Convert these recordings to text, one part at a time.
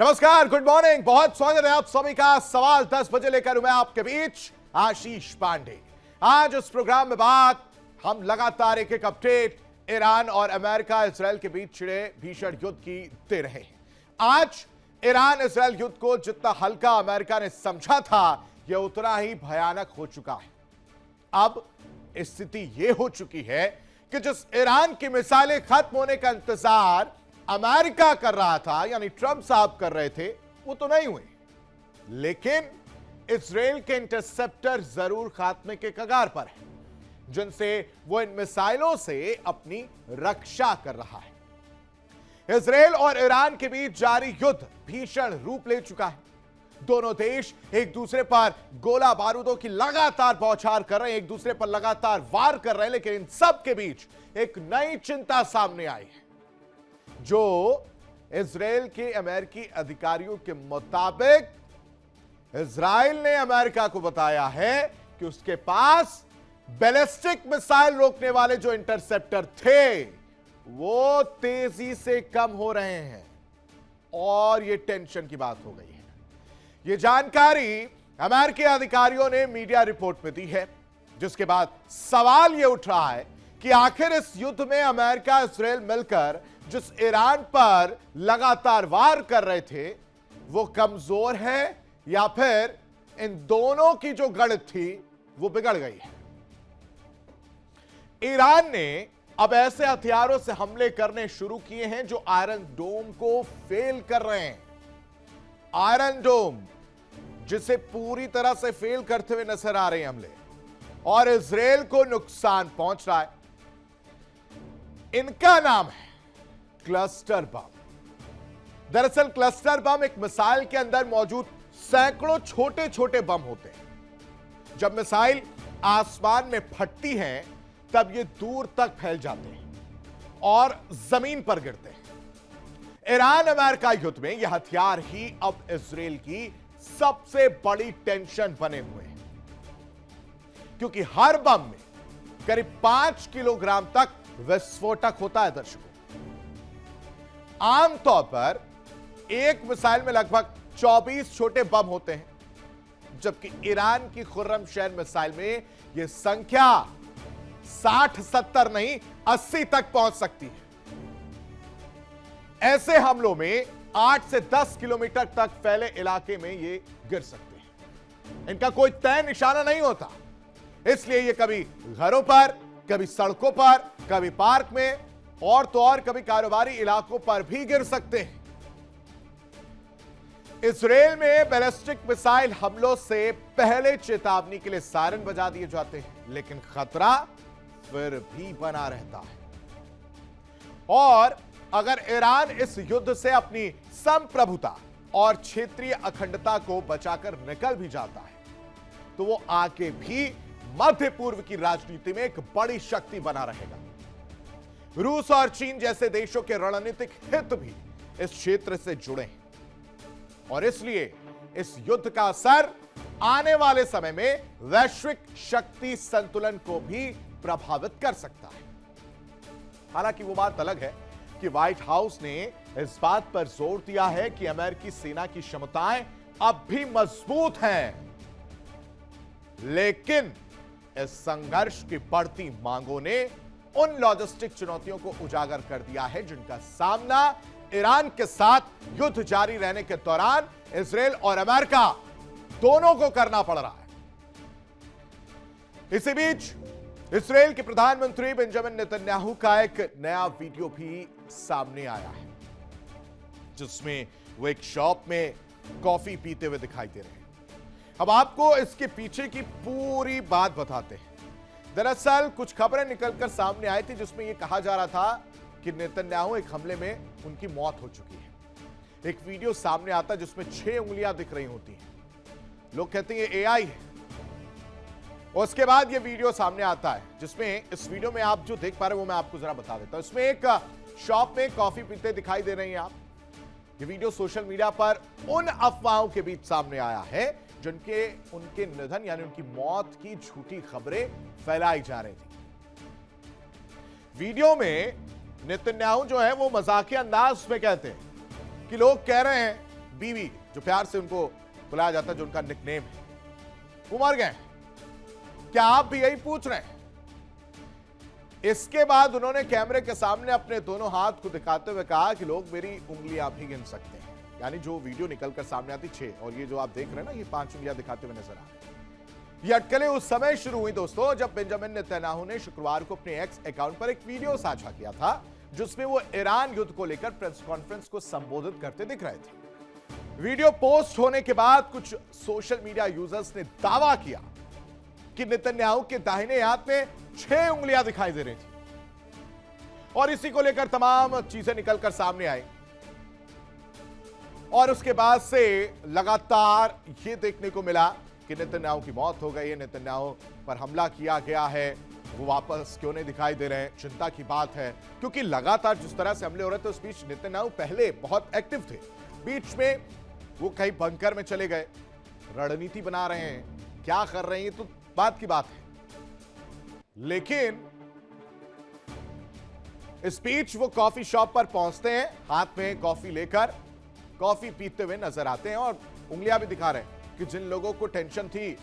नमस्कार, good morning. बहुत स्वागत है आप सभी का सवाल 10 बजे लेकर मैं आपके बीच आशीष पांडे। आज इस प्रोग्राम में बात हम लगातार एक अपडेट ईरान और अमेरिका इजराइल के बीच छिड़े भीषण युद्ध की दे रहे हैं। आज ईरान इजराइल युद्ध को जितना हल्का अमेरिका ने समझा था, यह उतना ही भयानक हो चुका है। अब स्थिति यह हो चुकी है कि जिस ईरान की मिसाइलें खत्म होने का इंतजार अमेरिका कर रहा था, यानी ट्रंप साहब कर रहे थे, वो तो नहीं हुए, लेकिन इजराइल के इंटरसेप्टर जरूर खात्मे के कगार पर है, जिनसे वो इन मिसाइलों से अपनी रक्षा कर रहा है। इजराइल और ईरान के बीच जारी युद्ध भीषण रूप ले चुका है। दोनों देश एक दूसरे पर गोला बारूदों की लगातार बौछार कर रहे हैं, एक दूसरे पर लगातार वार कर रहे हैं, लेकिन इन सब के बीच एक नई चिंता सामने आई है, जो इजराइल के अमेरिकी अधिकारियों के मुताबिक इजराइल ने अमेरिका को बताया है कि उसके पास बैलिस्टिक मिसाइल रोकने वाले जो इंटरसेप्टर थे वो तेजी से कम हो रहे हैं और यह टेंशन की बात हो गई है। यह जानकारी अमेरिकी अधिकारियों ने मीडिया रिपोर्ट में दी है, जिसके बाद सवाल यह उठ रहा है कि आखिर इस युद्ध में अमेरिका इजराइल मिलकर जिस ईरान पर लगातार वार कर रहे थे वो कमजोर है या फिर इन दोनों की जो गणित थी वो बिगड़ गई है। ईरान ने अब ऐसे हथियारों से हमले करने शुरू किए हैं जो आयरन डोम को फेल कर रहे हैं। आयरन डोम जिसे पूरी तरह से फेल करते हुए नजर आ रहे हैं हमले, और इजराइल को नुकसान पहुंच रहा है। इनका नाम है क्लस्टर बम। दरअसल क्लस्टर बम एक मिसाइल के अंदर मौजूद सैकड़ों छोटे छोटे बम होते हैं। जब मिसाइल आसमान में फटती है तब ये दूर तक फैल जाते हैं और जमीन पर गिरते हैं। ईरान अमेरिका युद्ध में यह हथियार ही अब इजराइल की सबसे बड़ी टेंशन बने हुए हैं, क्योंकि हर बम में करीब 5 किलोग्राम तक विस्फोटक होता है। दर्शकों, आमतौर पर एक मिसाइल में लगभग 24 छोटे बम होते हैं, जबकि ईरान की खुर्रम शहर मिसाइल में यह संख्या 60-70 नहीं 80 तक पहुंच सकती है। ऐसे हमलों में 8 से 10 किलोमीटर तक फैले इलाके में ये गिर सकते हैं। इनका कोई तय निशाना नहीं होता, इसलिए ये कभी घरों पर, कभी सड़कों पर, कभी पार्क में और तो और कभी कारोबारी इलाकों पर भी गिर सकते हैं। इजराइल में बैलिस्टिक मिसाइल हमलों से पहले चेतावनी के लिए सायरन बजा दिए जाते हैं, लेकिन खतरा फिर भी बना रहता है। और अगर ईरान इस युद्ध से अपनी संप्रभुता और क्षेत्रीय अखंडता को बचाकर निकल भी जाता है, तो वो आगे भी मध्य पूर्व की राजनीति में एक बड़ी शक्ति बना रहेगा। रूस और चीन जैसे देशों के रणनीतिक हित भी इस क्षेत्र से जुड़े हैं, और इसलिए इस युद्ध का असर आने वाले समय में वैश्विक शक्ति संतुलन को भी प्रभावित कर सकता है। हालांकि वो बात अलग है कि व्हाइट हाउस ने इस बात पर जोर दिया है कि अमेरिकी सेना की क्षमताएं अब भी मजबूत हैं, लेकिन इस संघर्ष की बढ़ती मांगों ने उन लॉजिस्टिक चुनौतियों को उजागर कर दिया है जिनका सामना ईरान के साथ युद्ध जारी रहने के दौरान इजराइल और अमेरिका दोनों को करना पड़ रहा है। इसी बीच इजराइल के प्रधानमंत्री बेंजामिन नेतन्याहू का एक नया वीडियो भी सामने आया है, जिसमें वो एक शॉप में कॉफी पीते हुए दिखाई दे रहे हैं। अब आपको इसके पीछे की पूरी बात बताते हैं। दरअसल कुछ खबरें निकलकर सामने आई थी जिसमें यह कहा जा रहा था कि नेतन्याहू एक हमले में उनकी मौत हो चुकी है। एक वीडियो सामने आता जिसमें 6 उंगलियां दिख रही होती हैं। लोग कहते हैं ये एआई है। उसके बाद ये वीडियो सामने आता है जिसमें, इस वीडियो में आप जो देख पा रहे हैं वो मैं आपको जरा बता देता हूं। इसमें एक शॉप में कॉफी पीते दिखाई दे रही हैं आप। ये वीडियो सोशल मीडिया पर उन अफवाहों के बीच सामने आया है जिनके उनके निधन यानी उनकी मौत की झूठी खबरें फैलाई जा रही थी। वीडियो में नेतन्याहू जो है वो मजाकिया अंदाज में कहते हैं कि लोग कह रहे हैं बीवी, जो प्यार से उनको बुलाया जाता है, जो उनका निकनेम है, वो मर गए। क्या आप भी यही पूछ रहे हैं? इसके बाद उन्होंने कैमरे के सामने अपने दोनों हाथ को दिखाते हुए कहा कि लोग मेरी उंगलियां भी गिन सकते हैं। यानी जो वीडियो निकलकर सामने आती 6, और ये जो आप देख रहे हैं ना, ये 5 उंगलियां दिखाते हुए नजर आ रहे हैं। ये अटकलें उस समय शुरू हुई दोस्तों, जब बेंजामिन नेतन्याहू ने शुक्रवार को अपने एक्स अकाउंट पर एक वीडियो साझा किया था, जिसमें वो ईरान युद्ध को लेकर प्रेस कॉन्फ्रेंस को संबोधित करते दिख रहे थे। वीडियो पोस्ट होने के बाद कुछ सोशल मीडिया यूजर्स ने दावा किया कि नेतन्याहू के दाहिने हाथ में 6 उंगलियां दिखाई दे रही थी, और इसी को लेकर तमाम चीजें निकलकर सामने आई। और उसके बाद से लगातार यह देखने को मिला कि नेतन्याहू की मौत हो गई है, नेतन्याहू पर हमला किया गया है, वो वापस क्यों नहीं दिखाई दे रहे हैं। चिंता की बात है, क्योंकि लगातार जिस तरह से हमले हो रहे थे, उस बीच नेतन्याहू पहले बहुत एक्टिव थे। बीच में वो कहीं बंकर में चले गए, रणनीति बना रहे हैं, क्या कर रहे हैं तो बात की बात है। लेकिन इस बीच वो कॉफी शॉप पर पहुंचते हैं, हाथ में कॉफी लेकर कॉफी पीते हुए नजर आते हैं, और उंगलियां भी दिखा रहे हैं कि जिन लोगों को टेंशन थी,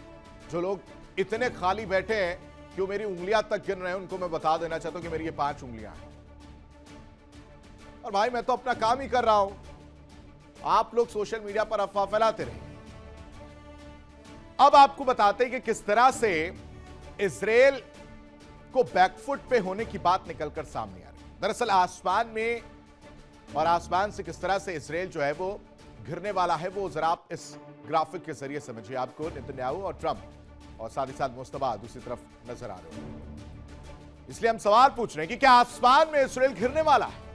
जो लोग इतने खाली बैठे हैं कि वो मेरी उंगलियां तक गिन रहे हैं, उनको मैं बता देना चाहता हूं कि मेरी ये 5 उंगलियां हैं। और भाई मैं तो अपना काम ही कर रहा हूं, आप लोग सोशल मीडिया पर अफवाह फैलाते रहे। अब आपको बताते हैं कि किस तरह से इजराइल को बैकफुट पे होने की बात निकलकर सामने आ रही है। दरअसल आसमान में, और आसमान से किस तरह से इजराइल जो है वो घिरने वाला है, वो जरा आप इस ग्राफिक के जरिए समझिए। आपको नेतन्याहू और ट्रंप और साथ ही साथ मुस्तफा दूसरी तरफ नजर आ रहे हो। इसलिए हम सवाल पूछ रहे हैं कि क्या आसमान में इजराइल घिरने वाला है,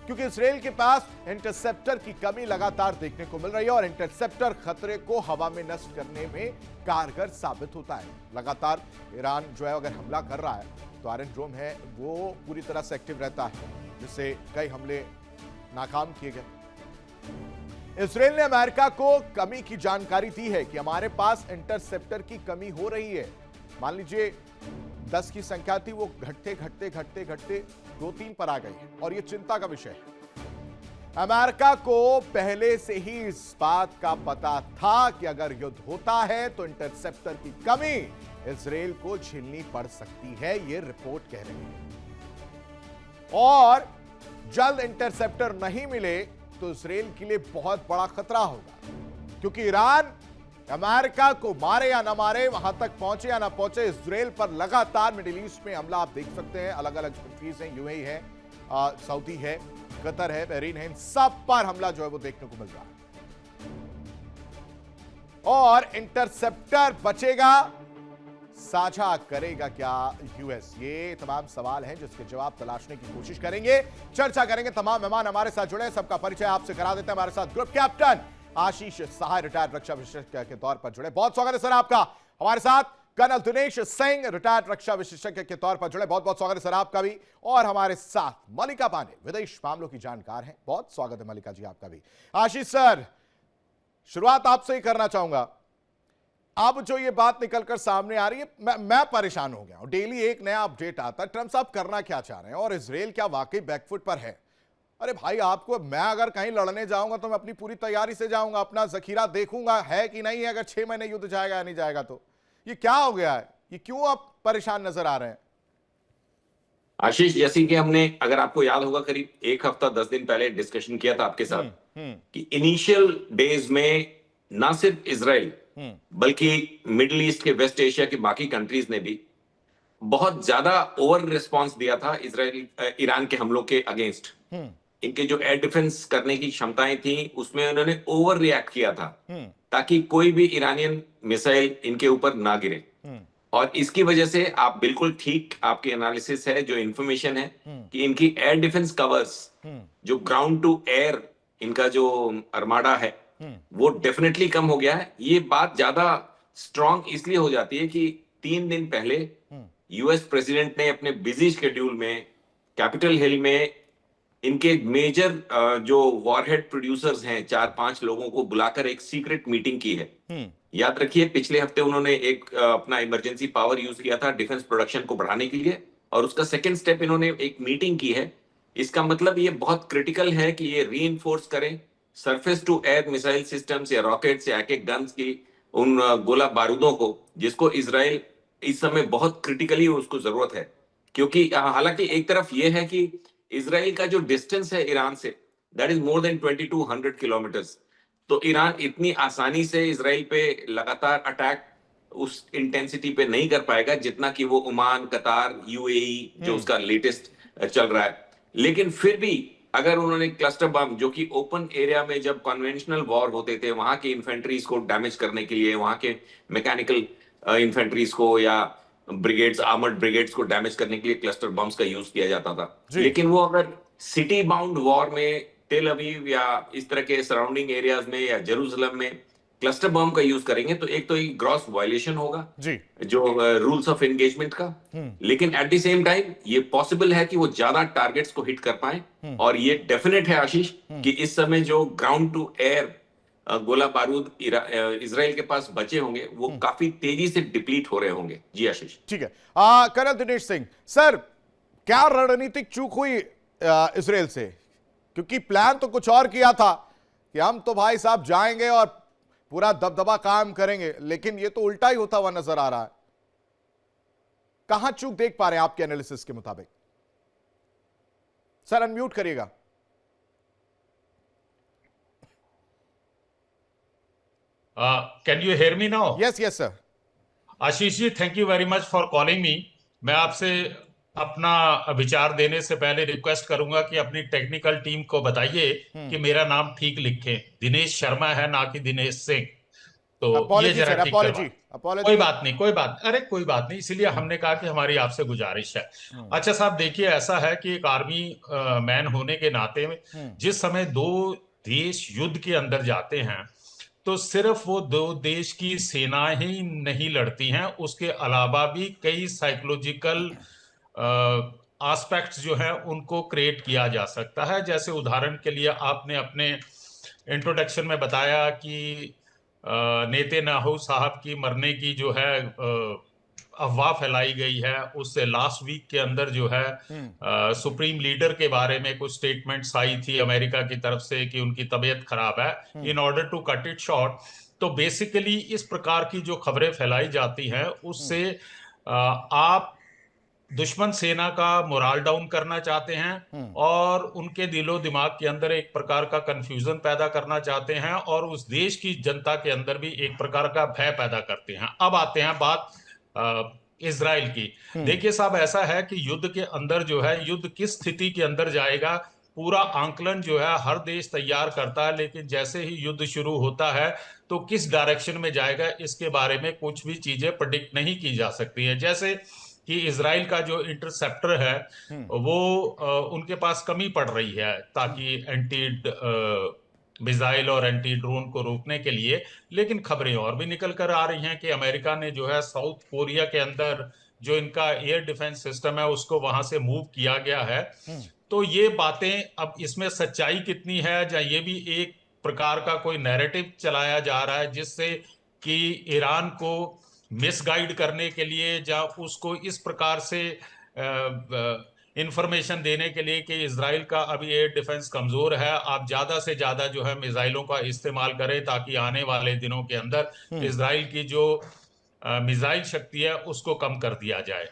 क्योंकि इजराइल के पास इंटरसेप्टर की कमी लगातार देखने को मिल रही है, और इंटरसेप्टर खतरे को हवा में नष्ट करने में कारगर साबित होता है। लगातार ईरान जो है अगर हमला कर रहा है, तो आयरन डोम है वो पूरी तरह से एक्टिव रहता है, जिससे कई हमले नाकाम किए गए। इजराइल ने अमेरिका को कमी की जानकारी दी है कि हमारे पास इंटरसेप्टर की कमी हो रही है। मान लीजिए 10 की संख्या थी, वो घटते घटते घटते घटते 2-3 पर आ गई है, और यह चिंता का विषय है। अमेरिका को पहले से ही इस बात का पता था कि अगर युद्ध होता है तो इंटरसेप्टर की कमी इजराइल को झेलनी पड़ सकती है, यह रिपोर्ट कह रही है। और जल्द इंटरसेप्टर नहीं मिले तो इजराइल के लिए बहुत बड़ा खतरा होगा, क्योंकि ईरान अमेरिका को मारे या ना मारे, वहां तक पहुंचे या ना पहुंचे, इजराइल पर लगातार मिडिल ईस्ट में हमला आप देख सकते हैं। अलग अलग कंट्रीज हैं, यूएई है, सऊदी है, कतर है, बहरीन है, इन सब पर हमला जो है वो देखने को मिल रहा है। और इंटरसेप्टर बचेगा, साझा करेगा क्या यूएस? ये तमाम सवाल हैं जिसके जवाब तलाशने की कोशिश करेंगे, चर्चा करेंगे। तमाम मेहमान हमारे साथ जुड़े, सबका परिचय आपसे करा देते हैं। हमारे साथ ग्रुप कैप्टन आशीष सहाय, रिटायर्ड रक्षा विशेषज्ञ के तौर पर जुड़े, बहुत स्वागत है सर आपका। हमारे साथ कर्नल दिनेश सिंह, रिटायर्ड रक्षा विशेषज्ञ के तौर पर जुड़े, बहुत बहुत स्वागत है सर आपका भी। और हमारे साथ मल्लिका पांडे, विदेश मामलों की जानकार हैं, बहुत स्वागत है मल्लिका जी आपका भी। आशीष सर, शुरुआत आपसे ही करना चाहूंगा। अब जो ये बात निकलकर सामने आ रही है, मैं परेशान हो गया हूं, डेली एक नया अपडेट आता है। ट्रंप साहब करना क्या चाह रहे हैं, और इजराइल क्या वाकई बैकफुट पर है? अरे भाई, आपको, मैं अगर कहीं लड़ने जाऊंगा तो मैं अपनी पूरी तैयारी से जाऊंगा, अपना जखीरा देखूंगा है कि नहीं है, अगर 6 महीने युद्ध जाएगा या नहीं जाएगा। तो ये क्या हो गया है, ये क्यों आप परेशान नजर आ रहे हैं? आशीष, जैसे कि हमने, अगर आपको याद होगा, करीब 1 हफ्ता 10 दिन पहले डिस्कशन किया था आपके साथ कि इनिशियल डेज में ना सिर्फ इजराइल बल्कि मिडिल ईस्ट के, वेस्ट एशिया की बाकी कंट्रीज ने भी बहुत ज्यादा ओवर रिस्पांस दिया था इजराइल ईरान के हमलों के अगेंस्ट। इनके जो एयर डिफेंस करने की क्षमताएं थी, उसमें उन्होंने ओवर रिएक्ट किया था, ताकि कोई भी ईरानियन मिसाइल इनके ऊपर ना गिरे। और इसकी वजह से, आप बिल्कुल ठीक, आपकी एनालिसिस है, जो इंफॉर्मेशन है कि इनकी एयर डिफेंस कवर्स, जो ग्राउंड टू एयर इनका जो अर्माडा है, वो डेफिनेटली कम हो गया है। ये बात ज्यादा स्ट्रांग इसलिए हो जाती है कि 3 दिन पहले यूएस प्रेसिडेंट ने अपने बिजी शेड्यूल में कैपिटल हिल में इनके मेजर जो वॉरहेड प्रोड्यूसर्स हैं, 4-5 लोगों को बुलाकर एक सीक्रेट मीटिंग की है। याद रखिए, पिछले हफ्ते उन्होंने एक अपना इमरजेंसी पावर यूज किया था डिफेंस प्रोडक्शन को बढ़ाने के लिए, और उसका सेकंड स्टेप इन्होंने एक मीटिंग की है। इसका मतलब ये बहुत क्रिटिकल है कि ये रीइंफोर्स करें surface to air missile systems या रॉकेट्स या एक गन्स की उन गोला बारूदों को, जिसको इसराइल इस समय बहुत क्रिटिकली उसको जरूरत है। क्योंकि हालांकि एक तरफ यह है कि इसराइल का जो डिस्टेंस है ईरान से, that is more than 2200 kilometres. तो ईरान इतनी आसानी से इसराइल पे लगातार अटैक उस इंटेंसिटी पे नहीं कर पाएगा जितना कि वो ओमान, कतार, यूएई जो उसका लेटेस्ट चल रहा है। लेकिन फिर भी अगर उन्होंने क्लस्टर बम, जो कि ओपन एरिया में जब कन्वेंशनल वॉर होते थे वहां के इन्फेंट्रीज को डैमेज करने के लिए, वहां के मैकेनिकल इन्फेंट्रीज को या ब्रिगेड्स, आर्मर्ड ब्रिगेड्स को डैमेज करने के लिए क्लस्टर बम्स का यूज किया जाता था। लेकिन वो अगर सिटी बाउंड वॉर में टेल अवीव या इस तरह के सराउंडिंग एरियाज में या जेरूसलम में क्लस्टर बम का यूज करेंगे तो एक तो एक ग्रॉस वायलेशन होगा जी जो रूल्स ऑफ एंगेजमेंट का। लेकिन एट द सेम टाइम ये पॉसिबल है कि वो ज्यादा टारगेट्स को हिट कर पाए। और ये डेफिनेट है आशीष कि इस समय जो ग्राउंड टू एयर गोला बारूद इसराइल के पास बचे होंगे वो काफी तेजी से डिप्लीट हो रहे होंगे। जी आशीष। ठीक है। कर्नल दिनेश सिंह सर, क्या रणनीतिक चूक हुई इसराइल से? क्योंकि प्लान तो कुछ और किया था कि हम तो भाई साहब जाएंगे और पूरा दबदबा काम करेंगे, लेकिन ये तो उल्टा ही होता हुआ नजर आ रहा है। कहां चूक देख पा रहे हैं आपके एनालिसिस के मुताबिक? सर अनम्यूट करिएगा। Can you hear me now? Yes yes sir. Ashish ji, thank you very much for calling me. मैं आपसे अपना विचार देने से पहले रिक्वेस्ट करूंगा कि अपनी टेक्निकल टीम को बताइए कि मेरा नाम ठीक लिखें। दिनेश शर्मा है, ना कि दिनेश सिंह। तो ये जरा ठीक करवाएं। कोई बात नहीं, कोई बात नहीं। इसीलिए हमने कहा कि हमारी आपसे गुजारिश है। अच्छा साहब, देखिए ऐसा है कि एक आर्मी मैन होने के नाते में जिस समय दो देश युद्ध के अंदर जाते हैं तो सिर्फ वो दो देश की सेनाएं ही नहीं लड़ती हैं, उसके अलावा भी कई साइकोलॉजिकल एस्पेक्ट्स जो हैं उनको क्रिएट किया जा सकता है। जैसे उदाहरण के लिए आपने अपने इंट्रोडक्शन में बताया कि नेतन्याहू साहब की मरने की जो है अफवाह फैलाई गई है, उससे लास्ट वीक के अंदर जो है सुप्रीम लीडर के बारे में कुछ स्टेटमेंट्स आई थी अमेरिका की तरफ से कि उनकी तबीयत खराब है। In order to cut it short, तो बेसिकली इस प्रकार की जो खबरें फैलाई जाती हैं उससे आप दुश्मन सेना का मोराल डाउन करना चाहते हैं और उनके दिलो दिमाग के अंदर एक प्रकार का कंफ्यूजन पैदा करना चाहते हैं और उस देश की जनता के अंदर भी एक प्रकार का भय पैदा करते हैं। अब आते हैं बात इजराइल की। देखिए साहब, ऐसा है कि युद्ध के अंदर जो है, युद्ध किस स्थिति के अंदर जाएगा पूरा आंकलन जो है हर देश तैयार करता है, लेकिन जैसे ही युद्ध शुरू होता है तो किस डायरेक्शन में जाएगा इसके बारे में कुछ भी चीजें प्रेडिक्ट नहीं की जा सकती है। जैसे कि इजराइल का जो इंटरसेप्टर है वो उनके पास कमी पड़ रही है ताकि एंटी मिसाइल और एंटी ड्रोन को रोकने के लिए। लेकिन खबरें और भी निकल कर आ रही हैं कि अमेरिका ने जो है साउथ कोरिया के अंदर जो इनका एयर डिफेंस सिस्टम है उसको वहां से मूव किया गया है। तो ये बातें, अब इसमें सच्चाई कितनी है, या ये भी एक प्रकार का कोई नैरेटिव चलाया जा रहा है जिससे कि ईरान को मिसगाइड करने के लिए या उसको इस प्रकार से इंफॉर्मेशन देने के लिए कि इजराइल का अभी एयर डिफेंस कमजोर है, आप ज्यादा से ज्यादा जो है मिसाइलों का इस्तेमाल करें ताकि आने वाले दिनों के अंदर इजराइल की जो मिसाइल शक्ति है उसको कम कर दिया जाए।